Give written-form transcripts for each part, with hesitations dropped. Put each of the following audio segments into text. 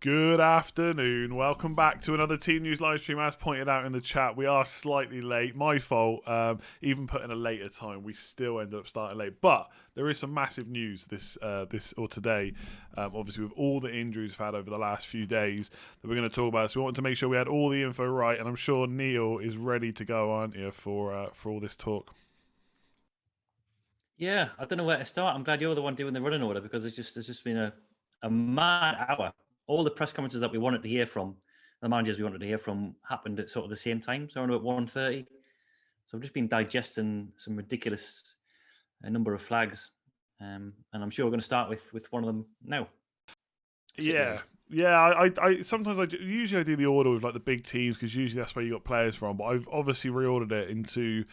Good afternoon. Welcome back to another Team News live stream. As pointed out in the chat, we are slightly late. My fault. Even put in a later time, we still ended up starting late. But there is some massive news this or today. Obviously, with all the injuries we've had over the last few days that we're going to talk about. So we wanted to make sure we had all the info right, and I'm sure Neale is ready to go, aren't you, for all this talk? Yeah, I don't know where to start. I'm glad you're the one doing the running order because there's just been a mad hour. All the press conferences that we wanted to hear from, the managers we wanted to hear from, happened at sort of the same time, so around about 1:30. So I've just been digesting some ridiculous number of flags, and I'm sure we're going to start with one of them now. Yeah. Yeah, I sometimes usually I do the order with like the big teams because usually that's where you got players from. But I've obviously reordered it into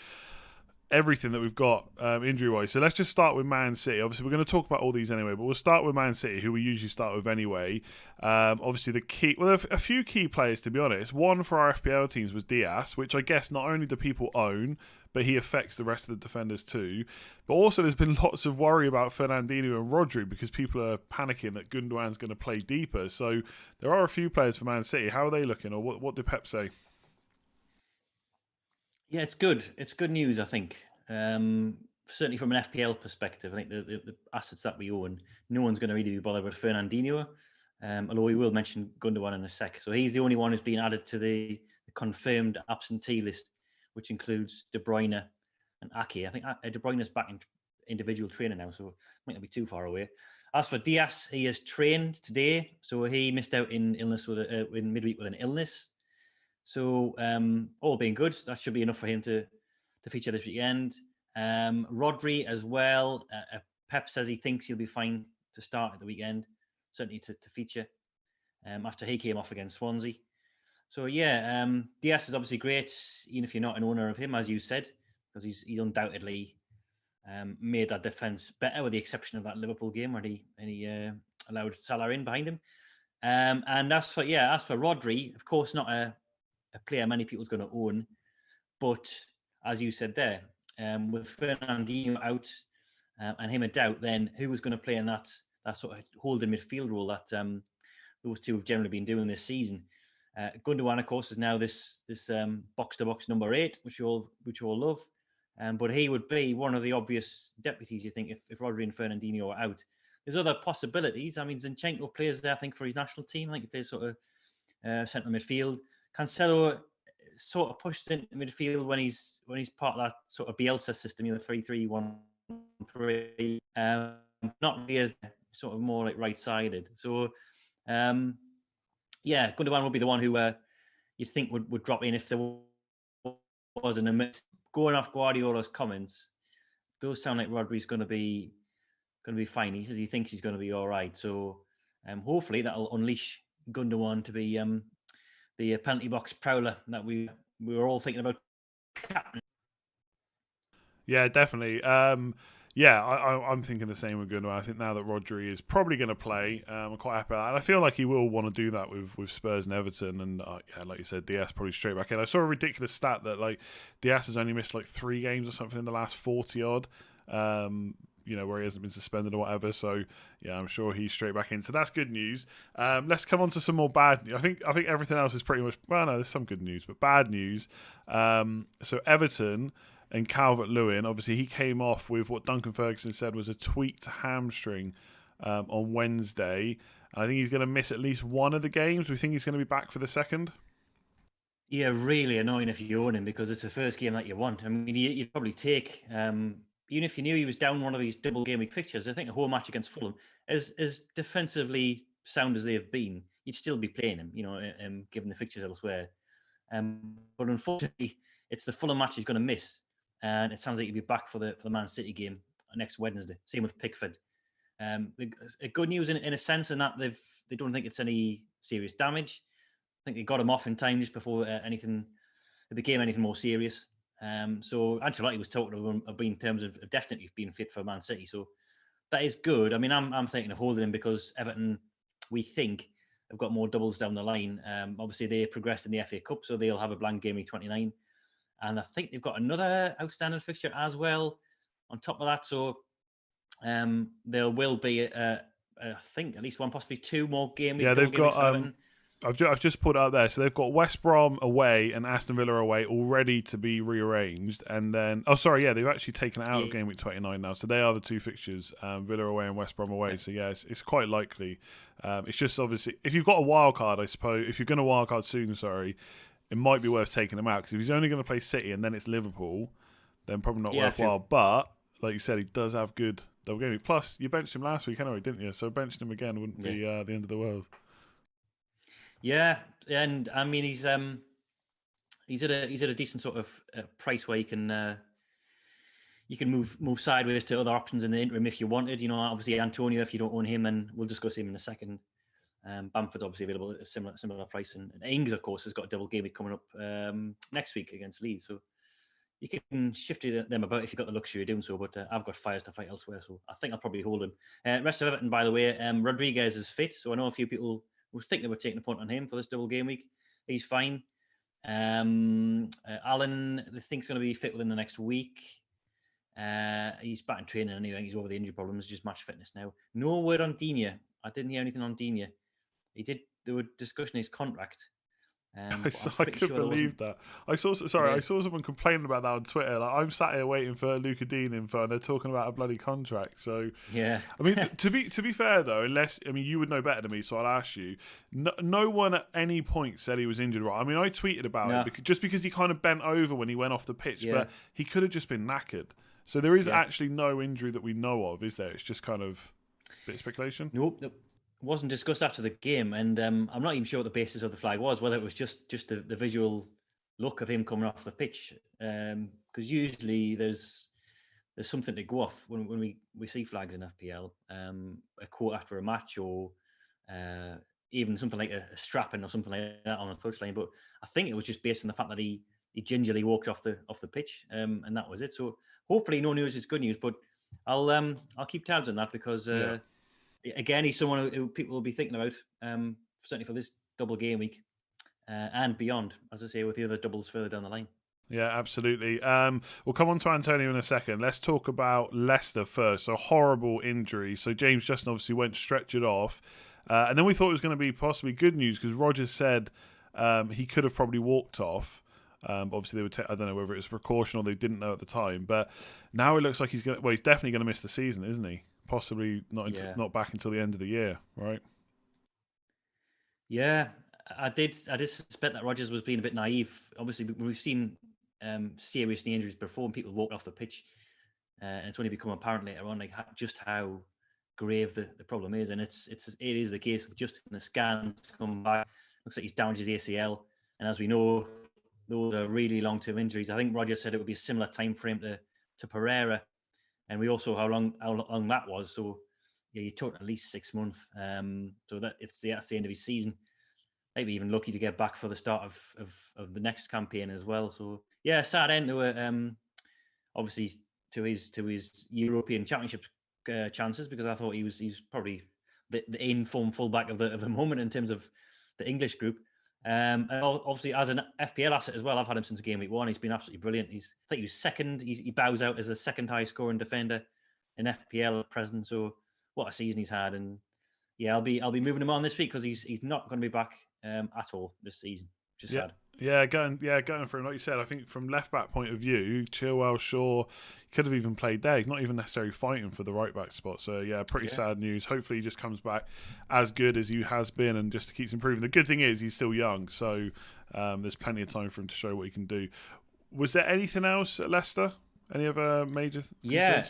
everything that we've got injury-wise. So let's just start with Man City. Obviously, we're going to talk about all these anyway, but we'll start with Man City, who we usually start with anyway. Obviously, a few key players, to be honest. One for our FPL teams was Diaz, which I guess not only do people own, but he affects the rest of the defenders too. But also, there's been lots of worry about Fernandinho and Rodri because people are panicking that Gundogan's going to play deeper. So there are a few players for Man City. How are they looking, or what did Pep say? Yeah, it's good. It's good news, I think. Certainly from an FPL perspective, I think the assets that we own, no one's going to really be bothered with Fernandinho. Although we will mention Gundogan in a sec. So he's the only one who's been added to the confirmed absentee list, which includes De Bruyne and Ake. I think De Bruyne's back in individual training now, so it might not be too far away. As for Diaz, he has trained today, so he missed out in illness in midweek with an illness. So all being good, that should be enough for him to feature this weekend. Rodri as well. Pep says he thinks he'll be fine to start at the weekend, certainly to feature after he came off against Swansea. So yeah, Diaz is obviously great, even if you're not an owner of him, as you said, because he's undoubtedly made that defence better, with the exception of that Liverpool game where he allowed Salah in behind him. And as for Rodri, of course, not a player many people's going to own. But as you said there, with Fernandinho out and him a doubt, then who was going to play in that sort of holding midfield role that those two have generally been doing this season? Gundogan, of course, is now this box-to-box number 8, which you all love. But he would be one of the obvious deputies, you think, if Rodri and Fernandinho are out. There's other possibilities. I mean, Zinchenko plays there, I think, for his national team. I think he plays sort of centre midfield. Cancelo sort of pushed into midfield when he's part of that sort of Bielsa system, 3-3-1-3. Not really as sort of more like right-sided. So, Gundogan would be the one who you'd think would drop in if there was in a mix. Going off Guardiola's comments, those sound like Rodri's going to be fine. He says he thinks he's going to be all right. So, hopefully that'll unleash Gundogan to be the penalty box prowler that we were all thinking about. Yeah, definitely. I'm thinking the same with Gundogan. I think now that Rodri is probably going to play, I'm quite happy about that. And I feel like he will want to do that with Spurs and Everton. And like you said, Diaz probably straight back in. I saw a ridiculous stat that like Diaz has only missed like 3 games or something in the last 40 odd. Where he hasn't been suspended or whatever. So yeah, I'm sure he's straight back in. So that's good news. Let's come on to some more bad news. I think everything else is pretty much, well, no, there's some good news, but bad news. So Everton and Calvert-Lewin, obviously he came off with what Duncan Ferguson said was a tweaked hamstring on Wednesday. I think he's going to miss at least one of the games. We think he's going to be back for the second. Yeah, really annoying if you own him because it's the first game that you want. I mean, you'd probably take, even if you knew he was down one of these double game week fixtures, I think a home match against Fulham, as defensively sound as they have been, you'd still be playing him, given the fixtures elsewhere. But unfortunately, it's the Fulham match he's going to miss. And it sounds like he'll be back for the Man City game next Wednesday. Same with Pickford. Good news in a sense in that they don't think it's any serious damage. I think they got him off in time just before it became anything more serious. So Ancelotti was talking to him in terms of definitely being fit for Man City. So that is good. I mean, I'm thinking of holding him because Everton, we think, have got more doubles down the line. Obviously, they progressed in the FA Cup, so they'll have a blank game week 29. And I think they've got another outstanding fixture as well on top of that. So there will be a I think at least one, possibly two more game week. Yeah, they've double game weeks for got. Everton. I've just put it out there. So they've got West Brom away and Aston Villa away, all ready to be rearranged. And then, they've actually taken it out of Game Week 29 now. So they are the two fixtures, Villa away and West Brom away. So yeah, it's quite likely. It's just obviously, if you've got a wild card, I suppose, if you're going to wild card soon, it might be worth taking him out. Because if he's only going to play City and then it's Liverpool, then probably not worthwhile. True. But like you said, he does have good double game week. Plus, you benched him last week anyway, didn't you? So benching him again wouldn't be the end of the world. Yeah, and I mean he's at a decent sort of price where you can move sideways to other options in the interim if you wanted. You know, obviously Antonio, if you don't own him, and we'll discuss him in a second. Bamford's obviously available at a similar price, and Ings of course has got a double game week coming up next week against Leeds, so you can shift them about if you've got the luxury of doing so. But I've got fires to fight elsewhere, so I think I'll probably hold him. Rest of Everton, by the way, Rodriguez is fit, so I know a few people were thinking about taking a punt on him for this double game week. He's fine. Allen, I think, is going to be fit within the next week. He's back in training anyway. He's over the injury problems, just match fitness now. No word on Digne. I didn't hear anything on Digne. There were discussion his contract. I couldn't believe that. I saw someone complaining about that on Twitter. Like, I'm sat here waiting for Luca Dean info, and they're talking about a bloody contract. So yeah, I mean, to be fair though, you would know better than me, so I'll ask you. No one at any point said he was injured. Right? I mean, I tweeted about it just because he kind of bent over when he went off the pitch, but he could have just been knackered. So there is actually no injury that we know of, is there? It's just kind of a bit of speculation. Nope. Wasn't discussed after the game, and I'm not even sure what the basis of the flag was, whether it was just the visual look of him coming off the pitch, because usually there's something to go off when we see flags in FPL, a quote after a match, or even something like a strapping or something like that on a touchline. But I think it was just based on the fact that he gingerly walked off the pitch, and that was it. So hopefully no news is good news, but I'll keep tabs on that because. Again, he's someone who people will be thinking about, certainly for this double game week and beyond, as I say, with the other doubles further down the line. Yeah, absolutely. We'll come on to Antonio in a second. Let's talk about Leicester first. So, horrible injury. So, James Justin obviously went stretchered off. And then we thought it was going to be possibly good news because Rodgers said he could have probably walked off. Obviously, they would. I don't know whether it was a precaution or they didn't know at the time. But now it looks like he's definitely going to miss the season, isn't he? Possibly not back until the end of the year, right? Yeah, I did suspect that Rodgers was being a bit naive. Obviously, we've seen serious knee injuries before and people walk off the pitch, and it's only become apparent later on just how grave the problem is. And it is the case with Justin. The scans come back, looks like he's damaged his ACL, and as we know, those are really long-term injuries. I think Rodgers said it would be a similar time frame to Pereira. And we also how long that was. So yeah, you talk at least 6 months. So that's the end of his season. Maybe even lucky to get back for the start of the next campaign as well. So yeah, sad end to it. Obviously to his European Championship chances, because I thought he's probably the in-form fullback of the moment in terms of the English group. And obviously as an FPL asset as well, I've had him since game week 1. He's been absolutely brilliant. I think he was second. He bows out as the second highest scoring defender in FPL at present. So what a season he's had. And yeah, I'll be moving him on this week because he's not going to be back at all this season. Just sad. Yeah, going for him. Like you said, I think from left back point of view, Chilwell, Shaw could have even played there. He's not even necessarily fighting for the right back spot. So yeah, pretty sad news. Hopefully he just comes back as good as he has been and just keeps improving. The good thing is he's still young, so there's plenty of time for him to show what he can do. Was there anything else at Leicester? Any other major concerns? Yeah,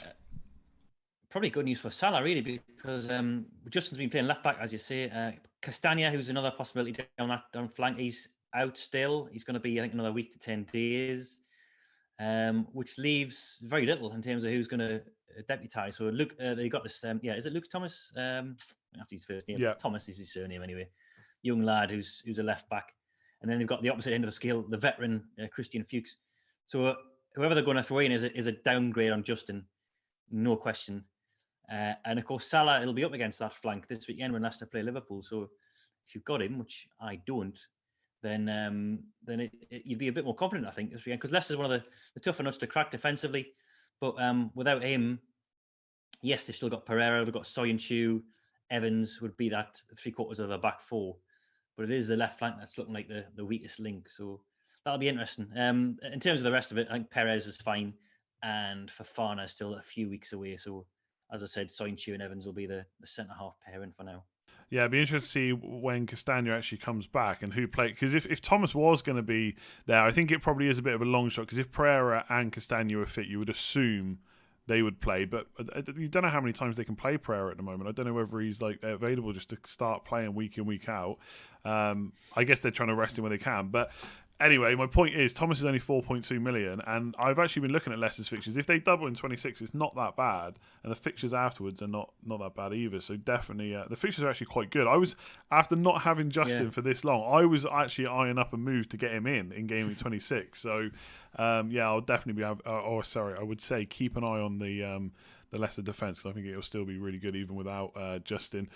probably good news for Salah really, because Justin's been playing left back, as you say. Castagna, who's another possibility down flank, he's out still. He's going to be, I think, another week to 10 days, which leaves very little in terms of who's going to deputise. So Luke, they got this. Is it Luke Thomas? That's his first name. Yeah. Thomas is his surname anyway. Young lad who's a left back, and then they've got the opposite end of the scale, the veteran Christian Fuchs. So whoever they're going to throw in is a downgrade on Justin, no question. And of course Salah, it'll be up against that flank this weekend when Leicester play Liverpool. So if you've got him, which I don't, then you'd be a bit more confident, I think, this weekend, because Leicester's one of the tougher nuts to crack defensively. But without him, yes, they've still got Pereira, they've got Soyuncu, Evans would be that 3/4 of the back four, but it is the left flank that's looking like the weakest link. So that'll be interesting. In terms of the rest of it, I think Perez is fine, and Fofana is still a few weeks away. So as I said, Soinchu and Evans will be the centre half pairing for now. Yeah, it'd be interesting to see when Castagna actually comes back and who play. Because if Thomas was going to be there, I think it probably is a bit of a long shot. Because if Pereira and Castagna are fit, you would assume they would play. But you don't know how many times they can play Pereira at the moment. I don't know whether he's like available just to start playing week in, week out. I guess they're trying to rest him when they can. But anyway, my point is Thomas is only 4.2 million, and I've actually been looking at Leicester's fixtures. If they double in 26, it's not that bad, and the fixtures afterwards are not that bad either. So definitely, the fixtures are actually quite good. I was, after not having Justin for this long, I was actually eyeing up a move to get him in Game Week 26. So I'll definitely be. I would say keep an eye on the Leicester defence, because I think it'll still be really good even without Justin.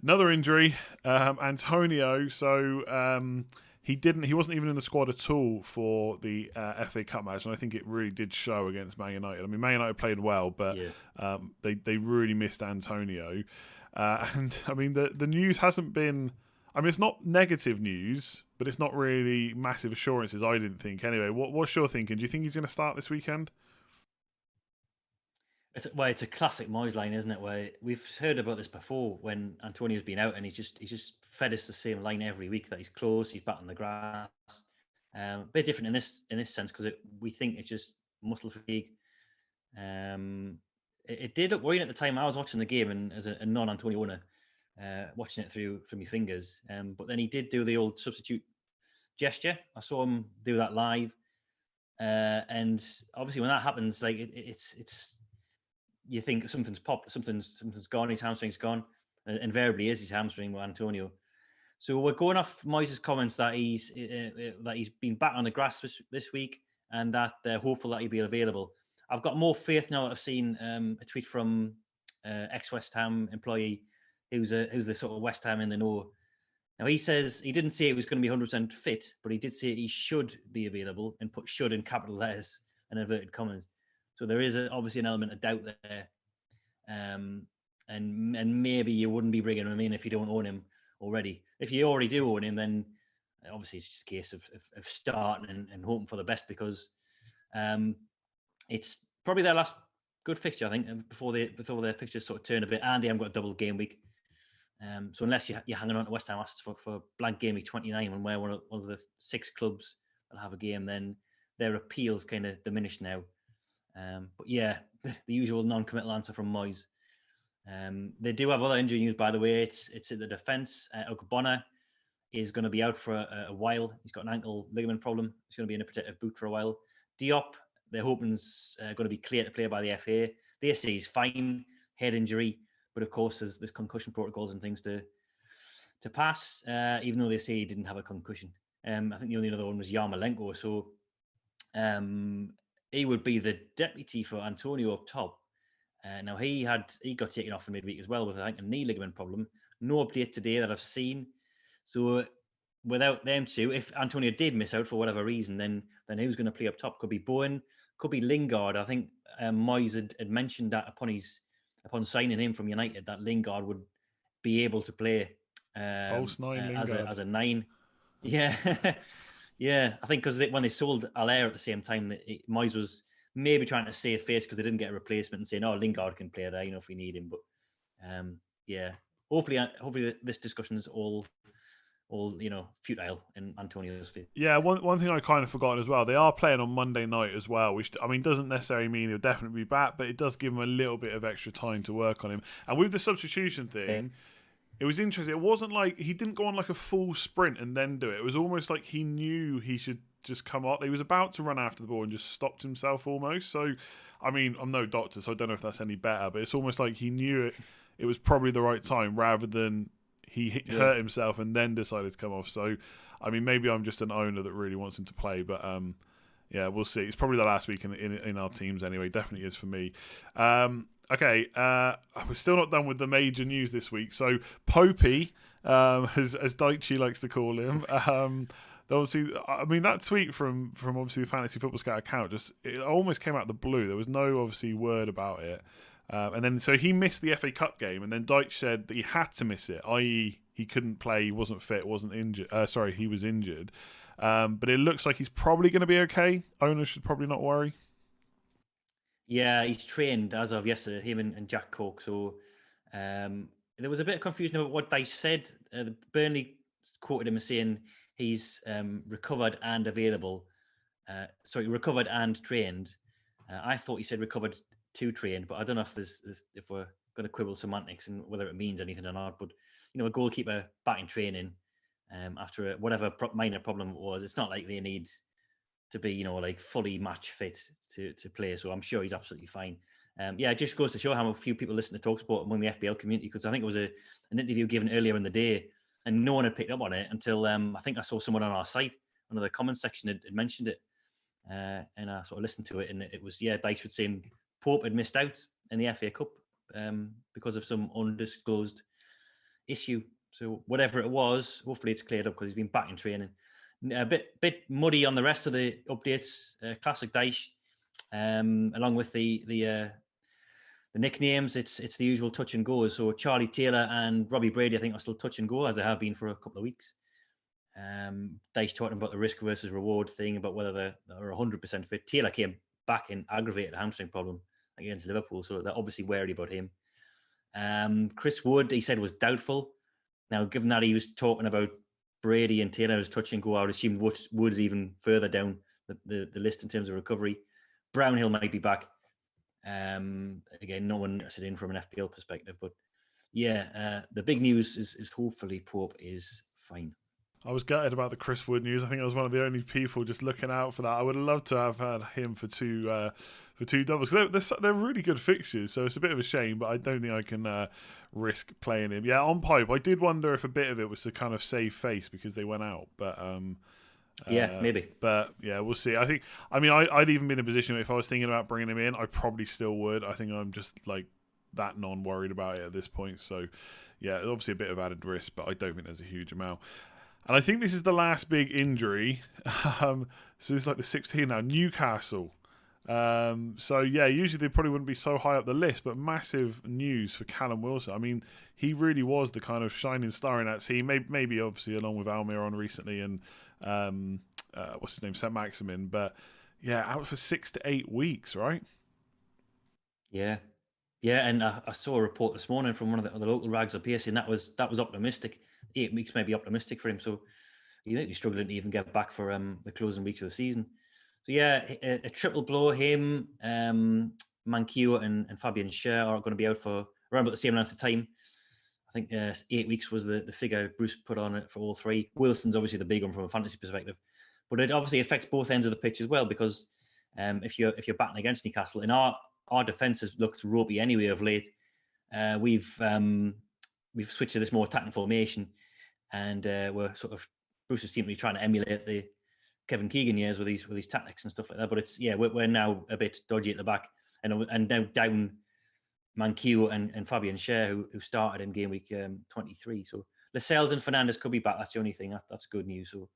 Another injury, Antonio. So. He wasn't even in the squad at all for the FA Cup match, and I think it really did show against Man United. I mean, Man United played well, but they really missed Antonio. And I mean, the news hasn't been. I mean, it's not negative news, but it's not really massive assurances. I didn't think. Anyway, what's your thinking? Do you think he's going to start this weekend? It's a classic Moyes line, isn't it? Where we've heard about this before when Antonio's been out and he's just fed us the same line every week that he's close, he's back on the grass. A bit different in this sense because we think it's just muscle fatigue. It did look worrying at the time I was watching the game, and as a non-Antonio owner, watching it through my fingers. But then he did do the old substitute gesture. I saw him do that live, and obviously when that happens, like it's. You think something's popped, something's gone, his hamstring's gone, and invariably is his hamstring with Antonio. So we're going off Moyes' comments that he's been back on the grass this week, and that they're hopeful that he'll be available. I've got more faith now that I've seen a tweet from ex-West Ham employee who's the sort of West Ham in the know. Now he says he didn't say he was going to be 100% fit, but he did say he should be available and put "should" in capital letters and inverted commas. So there is obviously an element of doubt there, and maybe you wouldn't be bringing him in if you don't own him already. If you already do own him, then obviously it's just a case of starting and hoping for the best, because it's probably their last good fixture, I think, before their fixtures sort of turn a bit, and they haven't got a double game week. So unless you're hanging on to West Ham assets for blank game week 29, when we're one of the 6 clubs that have a game, then their appeal's kind of diminished now. But yeah, the usual non-committal answer from Moyes. They do have other injury news, by the way. It's in the defence. Ogbonna is going to be out for a while. He's got an ankle ligament problem. He's going to be in a protective boot for a while. Diop, they're hoping is going to be clear to play by the FA. They say he's fine, head injury, but of course there's concussion protocols and things to pass. Even though they say he didn't have a concussion. I think the only other one was Yarmolenko. So. He would be the deputy for Antonio up top. Now he got taken off in midweek as well with, I think, a knee ligament problem. No update today that I've seen. So without them two, if Antonio did miss out for whatever reason, then who's going to play up top? Could be Bowen, could be Lingard. I think Moyes had mentioned that upon signing him from United, that Lingard would be able to play false nine as a 9. Yeah. Yeah, I think because when they sold Allaire at the same time, Moyes was maybe trying to save face because they didn't get a replacement and saying, "Oh, Lingard can play there, if we need him." But yeah, hopefully this discussion is all futile in Antonio's favor. Yeah, one thing I kind of forgotten as well. They are playing on Monday night as well, which doesn't necessarily mean he'll definitely be back, but it does give him a little bit of extra time to work on him. And with the substitution thing. Yeah. It was interesting. It wasn't like he didn't go on like a full sprint and then do it. It was almost like he knew he should just come up. He was about to run after the ball and just stopped himself almost. So, I mean, I'm no doctor, so I don't know if that's any better, but it's almost like he knew it was probably the right time rather than he hurt himself and then decided to come off. So, I mean, maybe I'm just an owner that really wants him to play, but yeah, we'll see. It's probably the last week in our teams anyway. Definitely is for me. Okay, we're still not done with the major news this week. So Popey, as Daichi likes to call him, obviously, I mean, that tweet from obviously the Fantasy Football Scout account, it almost came out of the blue. There was no obviously word about it. And then so he missed the FA Cup game, and then Dyche said that he had to miss it, i.e. he couldn't play, he wasn't fit, wasn't injured. Sorry, he was injured. But it looks like he's probably going to be okay. Owners should probably not worry. Yeah, he's trained as of yesterday, him and Jack Cork. So there was a bit of confusion about what they said. Burnley quoted him as saying he's recovered and available. Recovered and trained. I thought he said recovered to train, but I don't know if if we're going to quibble semantics and whether it means anything or not. But a goalkeeper back in training after whatever minor problem it was, it's not like they need to be, like fully match fit to play. So I'm sure he's absolutely fine. It just goes to show how few people listen to TalkSport among the FPL community, because I think it was an interview given earlier in the day and no one had picked up on it until I think I saw someone on our site, under the comments section, had mentioned it. And I sort of listened to it, and it was, Dyche was saying Pope had missed out in the FA Cup because of some undisclosed issue. So whatever it was, hopefully it's cleared up because he's been back in training. A bit muddy on the rest of the updates. Classic Dyche, along with the nicknames. It's the usual touch and goes. So Charlie Taylor and Robbie Brady, I think, are still touch and go, as they have been for a couple of weeks. Dyche talking about the risk versus reward thing, about whether they're 100% fit. Taylor came back and aggravated a hamstring problem against Liverpool, so they're obviously wary about him. Chris Wood, he said, was doubtful. Now, given that he was talking about Brady and Taylor as touch and go, I would assume Wood's even further down the list in terms of recovery. Brownhill might be back. Again, no one sit in from an FPL perspective, but the big news is hopefully Pope is fine. I was gutted about the Chris Wood news. I think I was one of the only people just looking out for that. I would have loved to have had him for two doubles. They're really good fixtures, so it's a bit of a shame, but I don't think I can risk playing him. Yeah, on Pipe, I did wonder if a bit of it was to kind of save face because they went out, but maybe. But yeah, we'll see. I'd even be in a position if I was thinking about bringing him in, I probably still would. I think I'm just like that non-worried about it at this point. So yeah, obviously a bit of added risk, but I don't think there's a huge amount. And I think this is the last big injury. So it's like the 16 now. Newcastle. Usually they probably wouldn't be so high up the list, but massive news for Callum Wilson. I mean, he really was the kind of shining star in that team. Maybe obviously along with Almiron recently and what's his name, St. Maximin. But yeah, out for 6 to 8 weeks, right? Yeah. Yeah, and I saw a report this morning from one of the local rags up here saying that was optimistic. 8 weeks may be optimistic for him, so he might be struggling to even get back for the closing weeks of the season. So yeah, a triple blow. Him, Manquillo and Fabian Schär are going to be out for around about the same length of time. I think 8 weeks was the figure Bruce put on it for all three. Wilson's obviously the big one from a fantasy perspective, but it obviously affects both ends of the pitch as well, because if you're batting against Newcastle, and our defence has looked ropey anyway of late. We've switched to this more attacking formation, and we're sort of Bruce seems to be trying to emulate the Kevin Keegan years with these tactics and stuff like that. But it's we're now a bit dodgy at the back, and now down Manquillo and Fabian Schär, who started in game week 23. So Lascelles and Fernandes could be back. That's the only thing. That's good news. So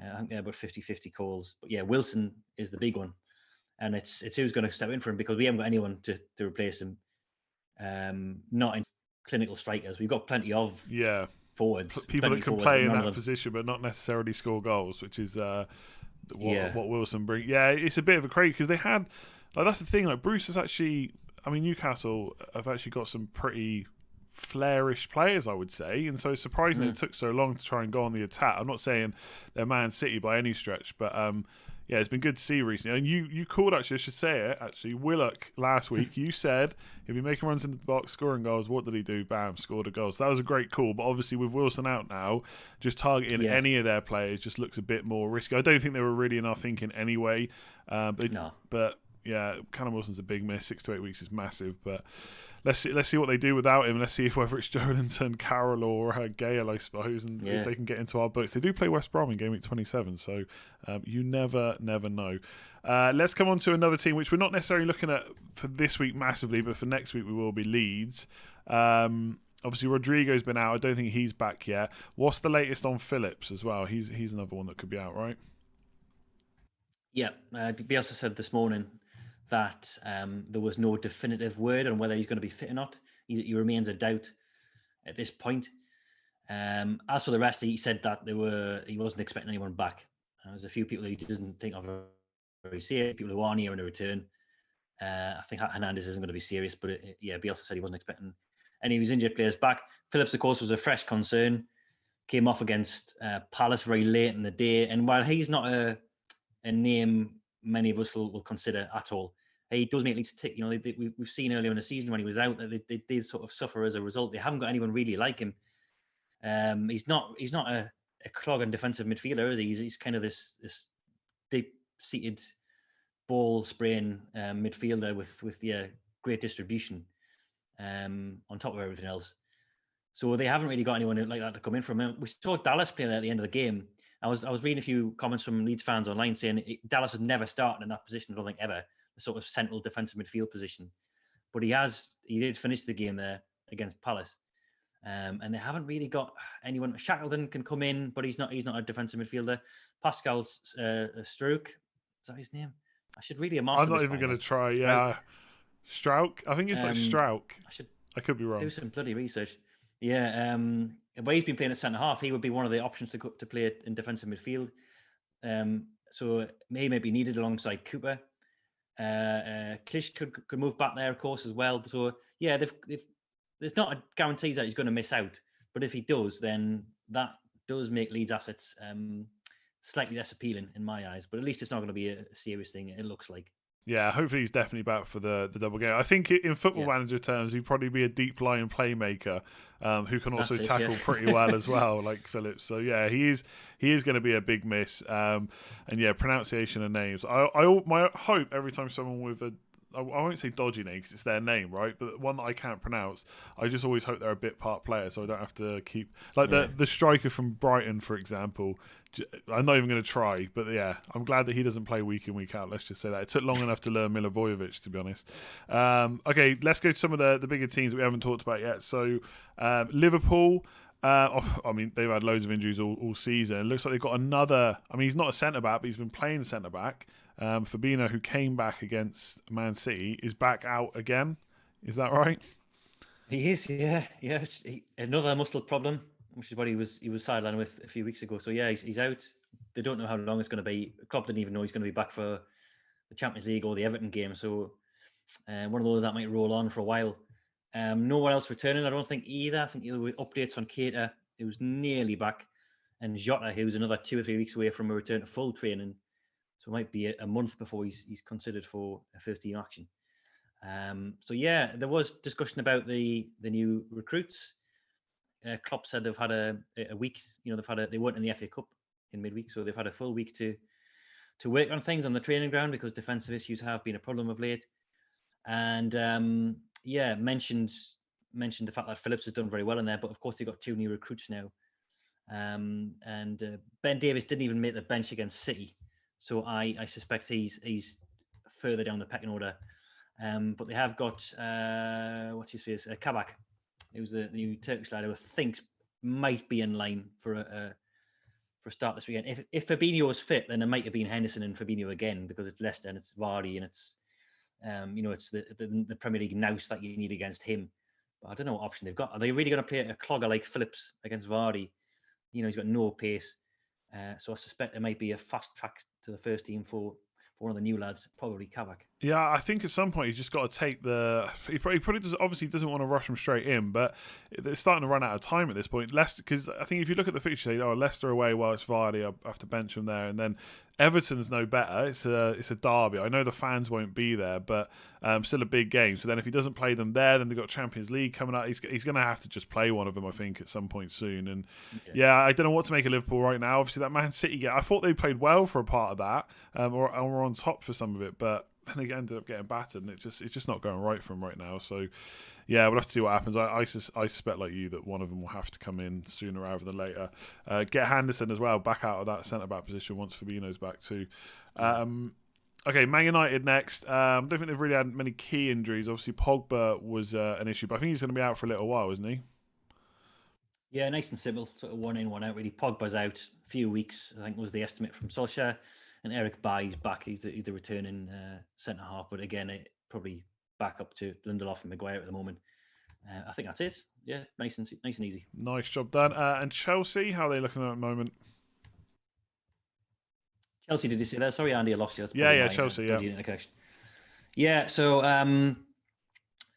I think they're about 50-50 calls. But yeah, Wilson is the big one. And it's who's going to step in for him, because we haven't got anyone to replace him. Not in clinical strikers. We've got plenty of forwards. People that can play in that position but not necessarily score goals, which is what Wilson brings. Yeah, it's a bit of a crazy, because they had, that's the thing, Bruce has actually, Newcastle have actually got some pretty flairish players, I would say, and so it's surprising it took so long to try and go on the attack. I'm not saying they're Man City by any stretch, but yeah, it's been good to see recently. And you called, actually, I should say it, actually, Willock last week. You said he'll be making runs in the box, scoring goals. What did he do? Bam, scored a goal. So that was a great call. But obviously with Wilson out now, just targeting any of their players just looks a bit more risky. I don't think they were really in our thinking anyway. But yeah, Callum Wilson's a big miss. 6 to 8 weeks is massive. But let's see what they do without him. Let's see whether it's Joelinton, Carroll, or Gale, I suppose, and if they can get into our books. They do play West Brom in game week 27, so you never know. Let's come on to another team which we're not necessarily looking at for this week massively, but for next week we will be Leeds. Obviously Rodrigo's been out. I don't think he's back yet. What's the latest on Phillips as well? He's another one that could be out, right? Yeah, Bielsa said this morning that there was no definitive word on whether he's going to be fit or not. He remains a doubt at this point. As for the rest, he said that he wasn't expecting anyone back. There's a few people he doesn't think of very serious, people who aren't here in a return. I think Hernandez isn't going to be serious, but Bielsa said he wasn't expecting any of his injured players back. Phillips, of course, was a fresh concern. Came off against Palace very late in the day, and while he's not a name many of us will consider at all, he does make Leeds tick. We've seen earlier in the season when he was out that they did sort of suffer as a result. They haven't got anyone really like him. He's not a clogging defensive midfielder, is he? He's kind of this deep-seated ball spraying midfielder with great distribution on top of everything else. So they haven't really got anyone like that to come in from him. We saw Dallas play there at the end of the game. I was reading a few comments from Leeds fans online saying Dallas has never started in that position, I don't think ever, the sort of central defensive midfield position. But he did finish the game there against Palace. And they haven't really got anyone. Shackleton can come in, but he's not a defensive midfielder. Pascal Struijk, is that his name? I should really have mastered. I'm not even going to try. Yeah, Struijk. I think it's like Struijk. I could be wrong. Do some bloody research. Yeah, but he's been playing at centre half. He would be one of the options to play in defensive midfield. So he may be needed alongside Cooper. Klisch could move back there, of course, as well. So yeah, there's not a guarantee that he's going to miss out. But if he does, then that does make Leeds assets slightly less appealing in my eyes. But at least it's not going to be a serious thing, it looks like. Yeah, hopefully he's definitely back for the double game. I think in football manager terms, he'd probably be a deep line playmaker who can also tackle pretty well as well, like Phillips. So yeah, he is going to be a big miss. And yeah, pronunciation of names. My hope every time someone with I won't say dodgy name because it's their name, right? But one that I can't pronounce, I just always hope they're a bit part player, so I don't have to keep the striker from Brighton, for example. I'm not even going to try, but yeah, I'm glad that he doesn't play week in, week out. Let's just say that. It took long enough to learn Milivojevic, to be honest. Okay, let's go to some of the bigger teams that we haven't talked about yet. So Liverpool, I mean, they've had loads of injuries all season. It looks like they've got another. I mean, he's not a centre-back, but he's been playing centre-back. Fabinho, who came back against Man City, is back out again. Is that right? He is, yeah. Yes. Another muscle problem, which is what he was sidelined with a few weeks ago. So yeah, he's out. They don't know how long it's going to be. The club didn't even know he's going to be back for the Champions League or the Everton game. So one of those that might roll on for a while. No one else returning, I don't think either. I think either with updates on Keita, who was nearly back, and Jota, who's another 2 or 3 weeks away from a return to full training. So it might be a month before he's considered for a first team action. So yeah, there was discussion about the new recruits. Klopp said they've had a week. They weren't in the FA Cup in midweek, so they've had a full week to work on things on the training ground because defensive issues have been a problem of late. And mentioned the fact that Phillips has done very well in there, but of course they've got 2 new recruits now. And Ben Davies didn't even make the bench against City. So I suspect he's further down the pecking order. But they have got, what's his face? Kabak, who's the new Turkish lad who I think might be in line for a start this weekend. If Fabinho is fit, then it might have been Henderson and Fabinho again because it's Leicester and it's Vardy and it's, it's the Premier League nous that you need against him. But I don't know what option they've got. Are they really going to play a clogger like Phillips against Vardy? He's got no pace. So I suspect there might be a fast track to the first team for one of the new lads, probably Kabak. Yeah, I think at some point he's just got to take He probably doesn't want to rush him straight in, but it's starting to run out of time at this point. Leicester, because I think if you look at the fixture, Leicester away, well, it's Vardy. I have to bench him there, and then Everton's no better. It's a derby. I know the fans won't be there, but still a big game. So then if he doesn't play them there, then they've got Champions League coming up. He's going to have to just play one of them, I think, at some point soon. And I don't know what to make of Liverpool right now. Obviously, that Man City game, I thought they played well for a part of that, or were on top for some of it, but then they ended up getting battered, and it's just not going right for them right now. So, yeah, we'll have to see what happens. I suspect, like you, that one of them will have to come in sooner rather than later. Get Henderson as well back out of that centre-back position once Fabinho's back too. Okay, Man United next. Don't think they've really had many key injuries. Obviously, Pogba was an issue, but I think he's going to be out for a little while, isn't he? Yeah, nice and simple. Sort of 1 in, 1 out, really. Pogba's out a few weeks, I think was the estimate from Solskjaer. and Eric Bailly's back. He's the returning centre half, but again, it probably back up to Lindelof and Maguire at the moment. I think that's it. Yeah, nice and easy. Nice job done. And Chelsea, how are they looking at the moment? Chelsea, did you say that? Sorry, Andy, I lost you. That's Yeah, Chelsea, yeah. Connection. Yeah, so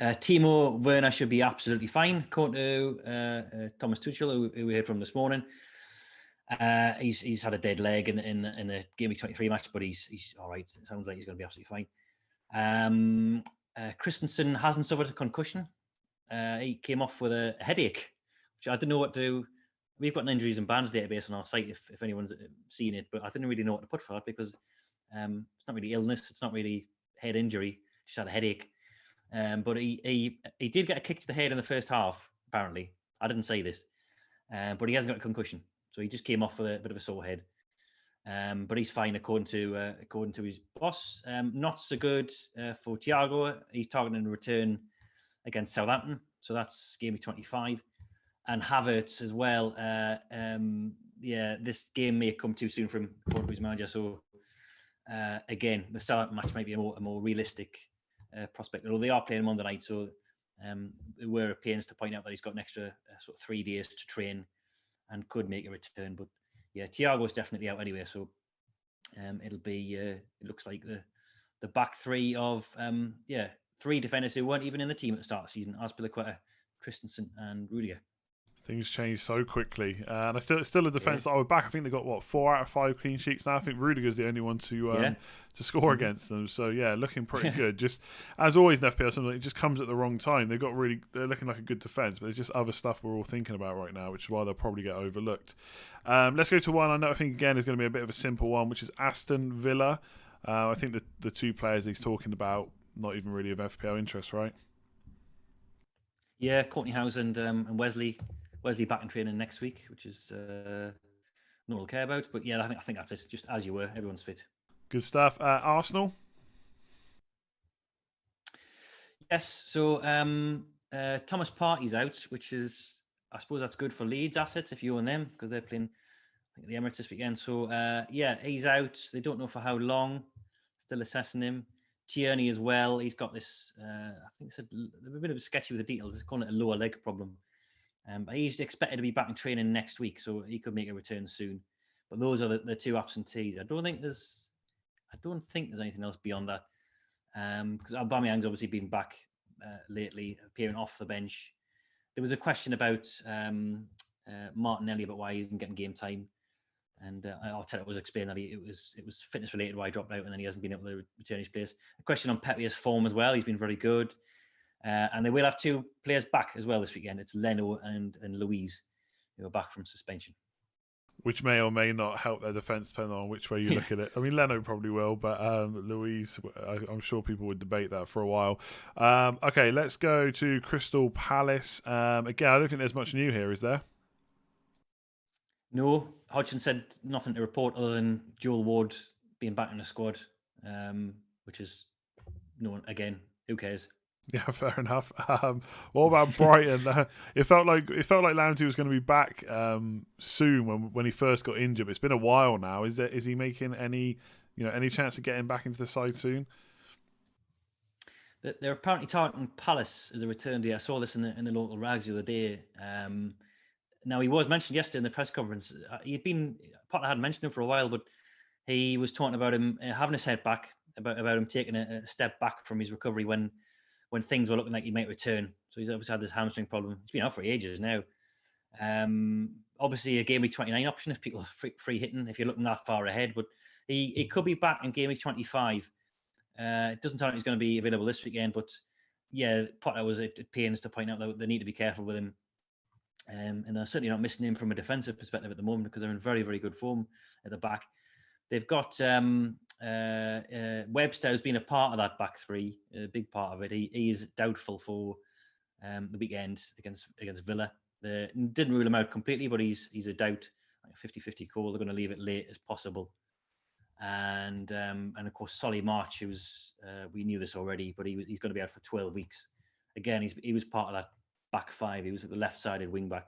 Timo Werner should be absolutely fine, according to Thomas Tuchel, who we heard from this morning. He's had a dead leg in the Gameweek 23 match, but he's all right. It sounds like he's going to be absolutely fine. Christensen hasn't suffered a concussion. He came off with a headache, which I didn't know what to. We've got an injuries and bans database on our site if anyone's seen it, but I didn't really know what to put for it because it's not really illness, it's not really head injury, just had a headache. But he did get a kick to the head in the first half, apparently. I didn't say this, but he hasn't got a concussion, so he just came off with a bit of a sore head. But he's fine according to his boss. Not so good for Thiago. He's targeting a return against Southampton, so that's Gameweek 25. And Havertz as well. This game may come too soon for him, according to his manager. So again, the Southampton match might be a more realistic prospect. Although they are playing Monday night, so there were pains to point out that he's got an extra sort of 3 days to train and could make a return. But yeah, Thiago's definitely out anyway. So it'll be. It looks like the back three of 3 defenders who weren't even in the team at the start of the season: Azpilicueta, Christensen, and Rudiger. Things change so quickly, and I still a defence that I would back. I think they got 4 out of 5 clean sheets now. I think Rudiger's the only one to score against them. So yeah, looking pretty good. Just as always in FPL, something it just comes at the wrong time. They're looking like a good defence, but there's just other stuff we're all thinking about right now, which is why they'll probably get overlooked. Let's go to one I think again is going to be a bit of a simple one, which is Aston Villa. I think the 2 players he's talking about not even really of FPL interest, right? Yeah, Courtney House and Wesley back in training next week, which is not what we'll care about. But yeah, I think that's it. Just as you were, everyone's fit. Good stuff. Arsenal? Yes. So Thomas Partey's out, which is, I suppose that's good for Leeds assets if you own them, because they're playing the Emirates this weekend. So he's out. They don't know for how long. Still assessing him. Tierney as well. He's got this, I think it's a bit of a sketchy with the details. It's calling it a lower leg problem. But he's expected to be back in training next week, so he could make a return soon. But those are the 2 absentees. I don't think there's anything else beyond that. Because Aubameyang's obviously been back lately, appearing off the bench. There was a question about Martinelli about why he isn't getting game time, and Arteta was explaining that it was fitness related why he dropped out, and then he hasn't been able to return his place. A question on Pepe's form as well. He's been very good. And they will have 2 players back as well this weekend. It's Leno and Louise, who are back from suspension. Which may or may not help their defence, depending on which way you look at it. I mean, Leno probably will, but Louise, I'm sure people would debate that for a while. Okay, let's go to Crystal Palace. Again, I don't think there's much new here, is there? No, Hodgson said nothing to report other than Joel Ward being back in the squad, which is no one. Again, who cares? Yeah, fair enough. What about Brighton? It felt like Lamptey was going to be back soon when he first got injured. But it's been a while now. Is he making any chance of getting back into the side soon? They're apparently targeting Palace as a return day. I saw this in the local rags the other day. Now he was mentioned yesterday in the press conference. Potter hadn't mentioned him for a while, but he was talking about him having a setback, about him taking a step back from his recovery when things were looking like he might return. So he's obviously had this hamstring problem. He's been out for ages now. Obviously a Gameweek 29 option if people are free hitting, if you're looking that far ahead. But he could be back in Gameweek 25. It doesn't sound like he's going to be available this weekend, but yeah, Potter was at pains to point out that they need to be careful with him. And they're certainly not missing him from a defensive perspective at the moment because they're in very, very good form at the back. They've got Webster has been a part of that back 3, a big part of it. He is doubtful for the weekend against Villa. They didn't rule him out completely, but he's a doubt, like a 50-50 call. They're going to leave it late as possible. And of course, Solly March, we knew this already, but he's going to be out for 12 weeks. Again, he was part of that back 5. He was at the left-sided wing back.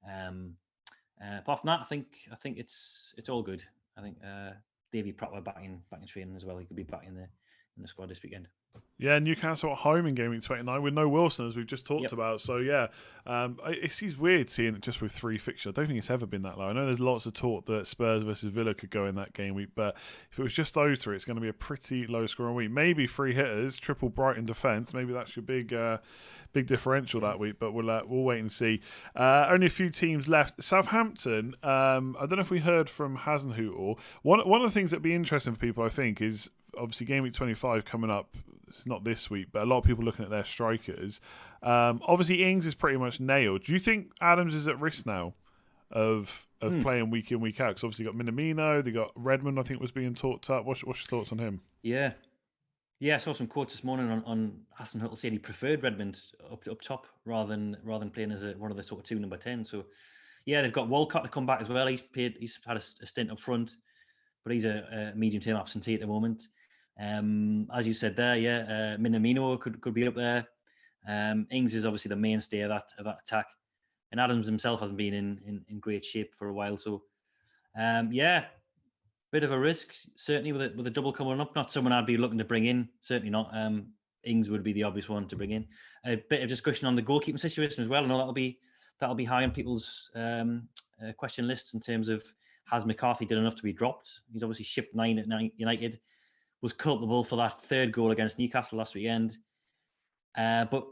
Apart from that, I think it's all good. I think Davy Prapper back in training as well. He could be back in the squad this weekend. Yeah, Newcastle at home in Gameweek 29 with no Wilson, as we've just talked Yep. about. So, yeah, it seems weird seeing it just with 3 fixtures. I don't think it's ever been that low. I know there's lots of talk that Spurs versus Villa could go in that game week, but if it was just those 3, it's going to be a pretty low scoring week. Maybe 3 hitters, triple Brighton defence. Maybe that's your big differential that week, but we'll wait and see. Only a few teams left. Southampton, I don't know if we heard from Hasenhüttl. One of the things that'd be interesting for people, I think, is obviously Game Week 25 coming up. It's not this week, but a lot of people looking at their strikers. Obviously, Ings is pretty much nailed. Do you think Adams is at risk now of playing week in, week out? Because obviously, got Minamino, they got Redmond, I think, was being talked up. What's your thoughts on him? Yeah. I saw some quotes this morning on Hasenhüttl saying he preferred Redmond up top rather than playing as one of the sort of 2 number 10. So, yeah, they've got Walcott to come back as well. He's had a stint up front, but he's a medium-term absentee at the moment. As you said there, Minamino could be up there. Ings is obviously the mainstay of that attack, and Adams himself hasn't been in great shape for a while. So, bit of a risk certainly with a double coming up. Not someone I'd be looking to bring in. Certainly not. Ings would be the obvious one to bring in. A bit of discussion on the goalkeeping situation as well. I know that'll be high on people's question lists in terms of has McCarthy done enough to be dropped? He's obviously shipped 9 at United. Was culpable for that 3rd goal against Newcastle last weekend. But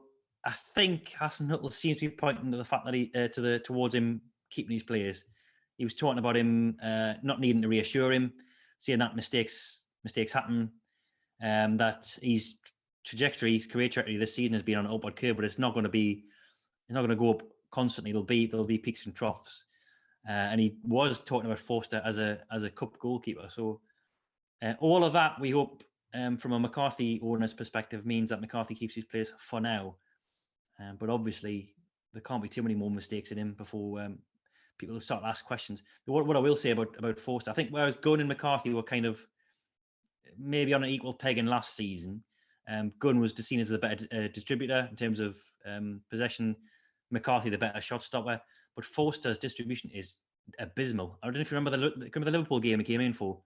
I think Hasenhüttl seems to be pointing to the fact that towards him keeping his players. He was talking about him not needing to reassure him, saying that mistakes happen, that his career trajectory this season has been on an upward curve, but it's not going to go up constantly. There'll be peaks and troughs. And he was talking about Forster as a cup goalkeeper. So all of that, we hope, from a McCarthy owner's perspective, means that McCarthy keeps his players for now. But obviously, there can't be too many more mistakes in him before people will start to ask questions. What I will say about Forster, I think whereas Gunn and McCarthy were kind of maybe on an equal peg in last season, Gunn was seen as the better distributor in terms of possession, McCarthy the better shot stopper, but Forster's distribution is abysmal. I don't know if you remember the Liverpool game he came in for.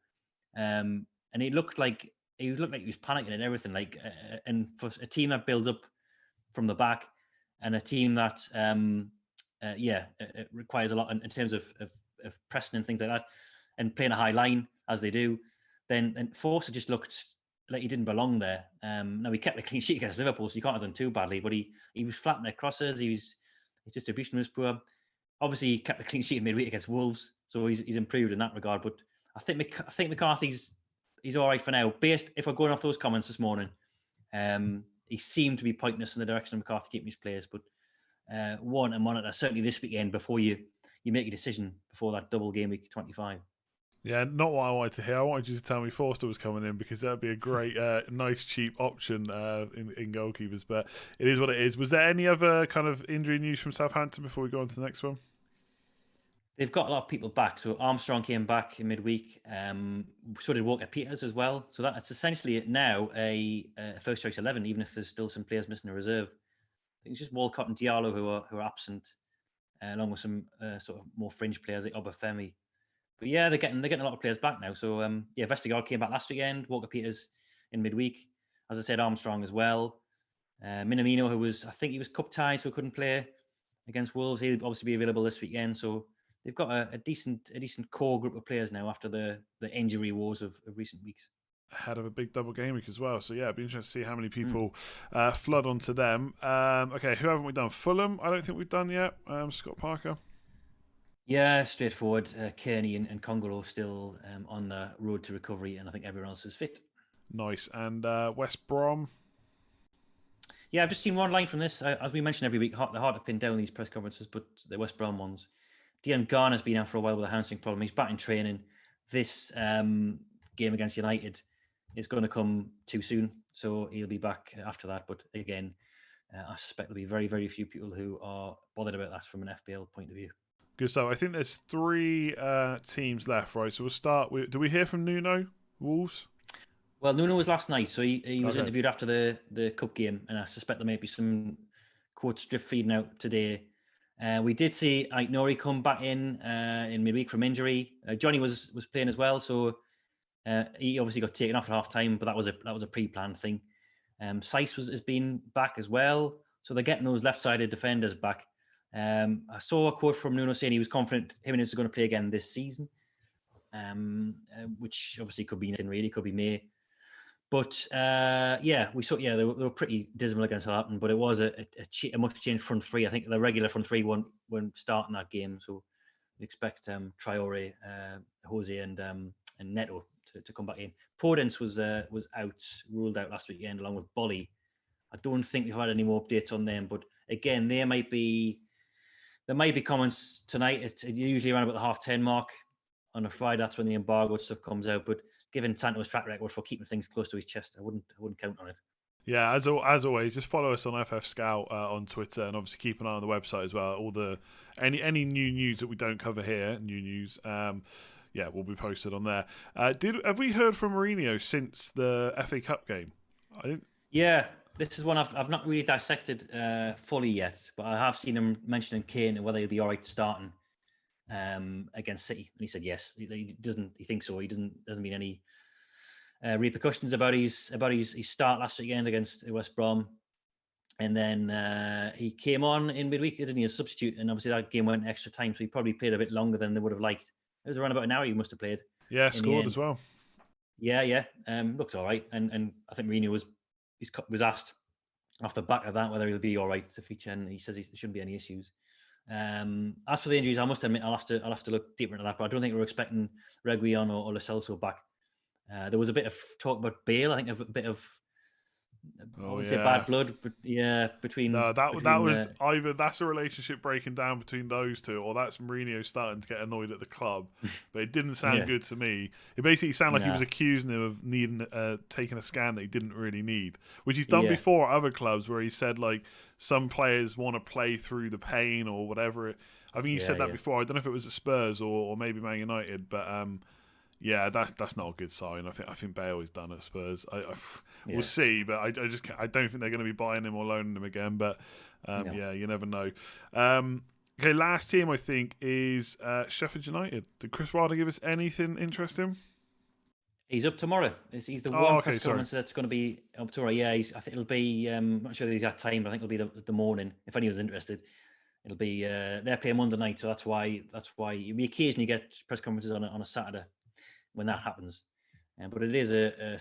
And it looked like he was panicking and everything. And for a team that builds up from the back, and a team that it requires a lot in terms of pressing and things like that, and playing a high line as they do, then Forster just looked like he didn't belong there. Now he kept a clean sheet against Liverpool, so he can't have done too badly. But he was flattening their crosses. His distribution was poor. Obviously, he kept a clean sheet in midweek against Wolves, so he's improved in that regard. But I think McCarthy's he's all right for now. Based, if we're going off those comments this morning, he seemed to be pointing us in the direction of McCarthy keeping his players. But one and monitor certainly this weekend before you make a decision before that double game week 25. Yeah, not what I wanted to hear. I wanted you to tell me Forster was coming in because that would be a great, nice, cheap option in goalkeepers. But it is what it is. Was there any other kind of injury news from Southampton before we go on to the next one? They've got a lot of people back. So Armstrong came back in midweek. So did Walker Peters as well. So that's essentially now a first choice 11, even if there's still some players missing a reserve. I think it's just Walcott and Diallo who are absent, along with some sort of more fringe players like Obafemi. But yeah, they're getting a lot of players back now. So Vestergaard came back last weekend. Walker Peters in midweek. As I said, Armstrong as well. Minamino, I think he was cup tied, so couldn't play against Wolves. He'll obviously be available this weekend. So they've got a decent core group of players now after the injury wars of recent weeks. Ahead of a big double game week as well. So yeah, it'd be interesting to see how many people flood onto them. Okay, who haven't we done? Fulham, I don't think we've done yet. Scott Parker. Yeah, straightforward. Kearney and Congolo still on the road to recovery, and I think everyone else is fit. Nice. And West Brom? Yeah, I've just seen one line from this. As we mentioned every week, they're hard to pin down these press conferences, but the West Brom ones. Dion Garner's been out for a while with a hamstring problem. He's back in training. This game against United is going to come too soon, so he'll be back after that. But again, I suspect there'll be very, very few people who are bothered about that from an FPL point of view. Good stuff. I think there's 3 teams left, right? So we'll start with... Do we hear from Nuno, Wolves? Well, Nuno was last night, so he was interviewed after the cup game, and I suspect there may be some quotes drip feeding out today. We did see Nori come back in midweek from injury. Johnny was playing as well, so He obviously got taken off at half time, but that was a pre-planned thing. Seiss has been back as well, so they're getting those left-sided defenders back. I saw a quote from Nuno saying he was confident Jimenez is going to play again this season, which obviously could be anything really, could be May. But we saw. Yeah, they were pretty dismal against Southampton, but it was a much changed front three. I think the regular front three won't start in that game, so we expect Traore, Jose, and Neto to come back in. Podence was ruled out last weekend along with Bolly. I don't think we've had any more updates on them, but again, there might be comments tonight. It's usually around about the 10:30 mark on a Friday. That's when the embargo stuff comes out. But given Santo's track record for keeping things close to his chest, I wouldn't count on it. Yeah, as always, just follow us on FF Scout on Twitter, and obviously keep an eye on the website as well. All the any new news that we don't cover here, new news, will be posted on there. Have we heard from Mourinho since the FA Cup game? Yeah, this is one I've not really dissected fully yet, but I have seen him mentioning Kane and whether he'll be all right starting against City, and he said yes. He doesn't. He thinks so. He doesn't mean any repercussions about his start last weekend against West Brom, and then he came on in midweek, didn't he, as a substitute, and obviously that game went extra time, so he probably played a bit longer than they would have liked. It was around about an hour he must have played. Yeah, scored as well. Yeah. Looked all right, and I think Mourinho was asked off the back of that whether he'll be all right to feature, and he says there shouldn't be any issues. As for the injuries, I must admit I'll have to look deeper into that, but I don't think we're expecting Reguilon or Lo Celso back. There was a bit of talk about Bale. I think a bit of bad blood, but between. No, that was either that's a relationship breaking down between those two, or that's Mourinho starting to get annoyed at the club. But it didn't sound good to me. It basically sounded like he was accusing him of needing taking a scan that he didn't really need, which he's done before at other clubs, where he said like some players want to play through the pain or whatever. I think he said that before. I don't know if it was at Spurs or maybe Man United, but. Yeah, that's not a good sign. I think Bale is done at Spurs. We'll see, but I don't think they're going to be buying him or loaning him again. But you never know. Okay, last team I think is Sheffield United. Did Chris Wilder give us anything interesting? He's up tomorrow. He's the one press conference that's going to be up tomorrow. Yeah, I think it'll be. I'm not sure the exact time, but I think it'll be the morning. If anyone's interested, it'll be. They're playing Monday night, so that's why we occasionally get press conferences on a Saturday when that happens. But it is a Saturday